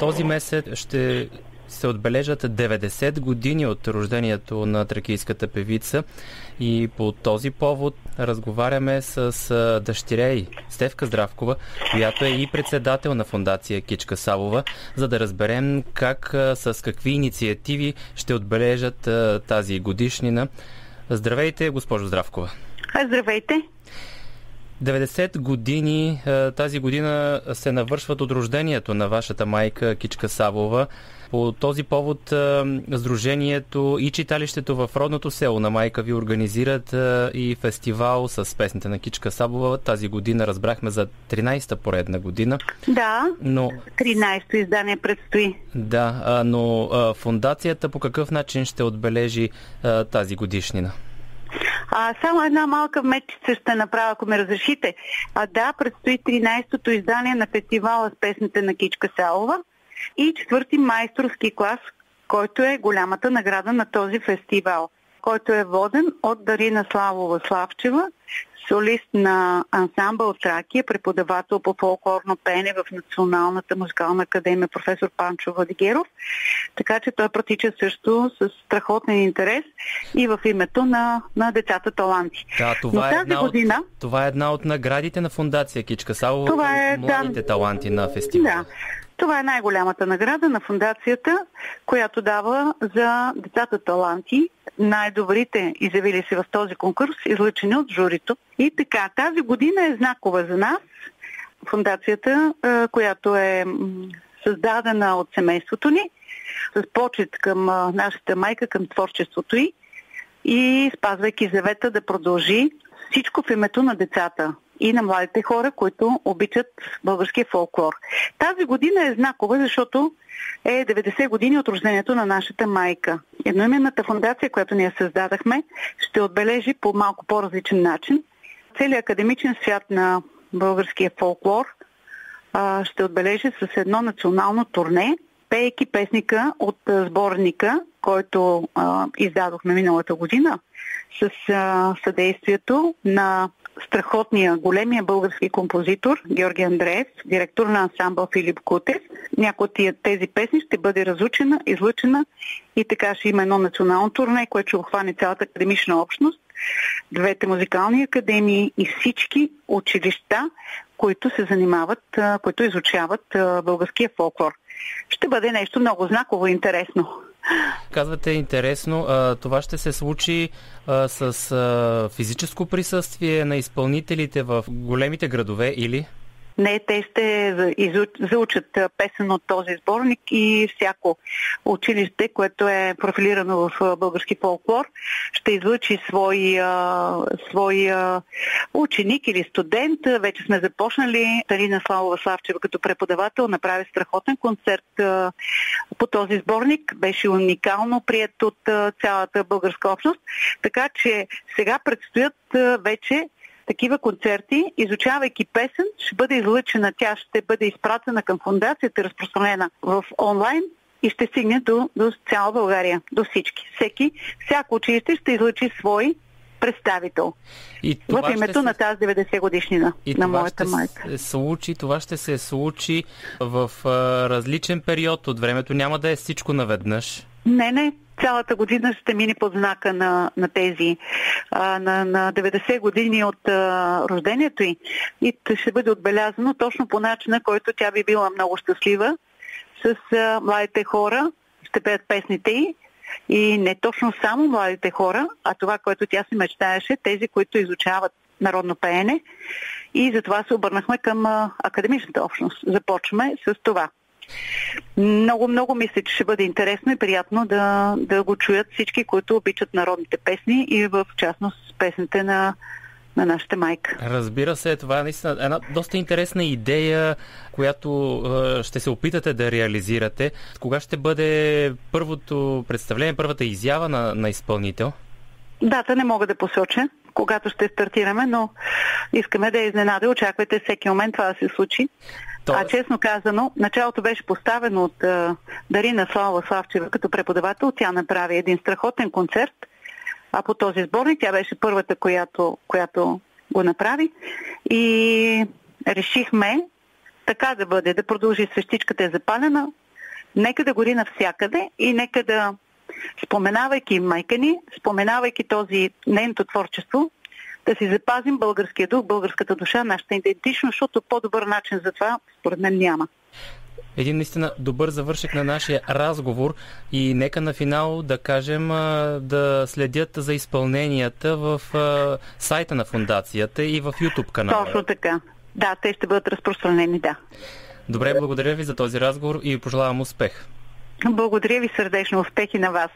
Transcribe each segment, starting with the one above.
този месец ще се отбележат 90 години от рождението на тракийската певица и по този повод разговаряме с дъщеря й, Стефка Здравкова, която е и председател на фондация Кичка Савова, за да разберем с какви инициативи ще отбележат тази годишнина. Здравейте, госпожо Здравкова! Здравейте! 90 години тази година се навършват от рождението на вашата майка Кичка Савова. По този повод Сдружението и читалището в родното село на майка ви организират и фестивал с песните на Кичка Савова. Тази година разбрахме за 13-та поредна година. Да, 13-то издание предстои. Да, но фондацията по какъв начин ще отбележи тази годишнина? Само една малка вметчица ще направя, ако ме разрешите. Предстои 13-то издание на фестивала с песните на Кичка Савова и 4-ти майсторски клас, който е голямата награда на този фестивал, който е воден от Дарина Славова Славчева, солист на ансамбъл Тракия, преподавател по фолклорно пеене в Националната музикална академия професор Панчо Владигеров. Така че той протича също с страхотен интерес и в името на децата таланти. Да, това е една от наградите на фондация Кичка Савова. Това е младите таланти на фестивала. Да. Това е най-голямата награда на фондацията, която дава за децата таланти, най-добрите изявили се в този конкурс, излъчени от журито. И така, тази година е знакова за нас. Фондацията, която е създадена от семейството ни, с почет към нашата майка, към творчеството й и спазвайки завета да продължи всичко в името на децата и на младите хора, които обичат българския фолклор. Тази година е знакова, защото е 90 години от рождението на нашата майка. Едноименната фондация, която ние създадахме, ще отбележи по малко по-различен начин целият академичен свят на българския фолклор. Ще отбележи с едно национално турне, пеейки песника от сборника, който издадохме миналата година, с съдействието на страхотния, големия български композитор Георги Андреев, директор на ансамбъл Филип Кутев. Някои от тези песни ще бъде разучена, излъчена и така ще има едно национално турне, което ще обхване цялата академична общност, двете музикални академии и всички училища, които се занимават, които изучават българския фолклор. Ще бъде нещо много знаково и интересно. Казвате интересно, това ще се случи с физическо присъствие на изпълнителите в големите градове или? Не, те ще заучат песен от този сборник и всяко училище, което е профилирано в български фолклор, ще излъчи свой ученик или студент. Вече сме започнали. Дарина Славова Славчева като преподавател направи страхотен концерт по този сборник. Беше уникално приет от цялата българска общност. Така че сега предстоят вече такива концерти, изучавайки песен, ще бъде излъчена, тя ще бъде изпратена към фондацията, разпространена в онлайн и ще стигне до цяла България, до всички. Всяко училище ще излъчи свой представител в името на тази 90 годишнина на моята майка. Това ще се случи в различен период от времето, няма да е всичко наведнъж. Не. Цялата година ще мине под знака на тези на 90 години от рождението й. И ще бъде отбелязано точно по начина, който тя би била много щастлива с младите хора. Ще пеят песните й. И не точно само младите хора, а това, което тя си мечтаеше, тези, които изучават народно пеене. И затова се обърнахме към академичната общност. Започваме с това. Много мисля, че ще бъде интересно и приятно да го чуят всички, които обичат народните песни и в частност песните на нашата майка. Разбира се, това е наистина една доста интересна идея, която ще се опитате да реализирате. Кога ще бъде първото представление, първата изява на изпълнител? Дата не мога да посоча, когато ще стартираме, но искаме да изненада. Очаквайте всеки момент това да се случи. Честно казано, началото беше поставено от Дарина Славова Славчева като преподавател. Тя направи един страхотен концерт по този сборник. Тя беше първата, която го направи. И решихме така да бъде, да продължи свещичката е запалена, Нека да гори навсякъде и нека да, споменавайки майка ни, споменавайки нейното творчество, да си запазим българския дух, българската душа, нашата идентичност, защото по-добър начин за това, според мен, няма. Един наистина добър завършек на нашия разговор и нека на финал да кажем да следят за изпълненията в сайта на фундацията и в YouTube канала. Точно така. Да, те ще бъдат разпространени, да. Добре, благодаря ви за този разговор и пожелавам успех. Благодаря ви сърдечно. Успехи на вас.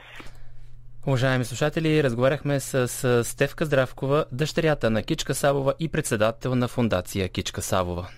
Уважаеми слушатели, разговаряхме с Стефка Здравкова, дъщерята на Кичка Савова и председател на фундация Кичка Савова.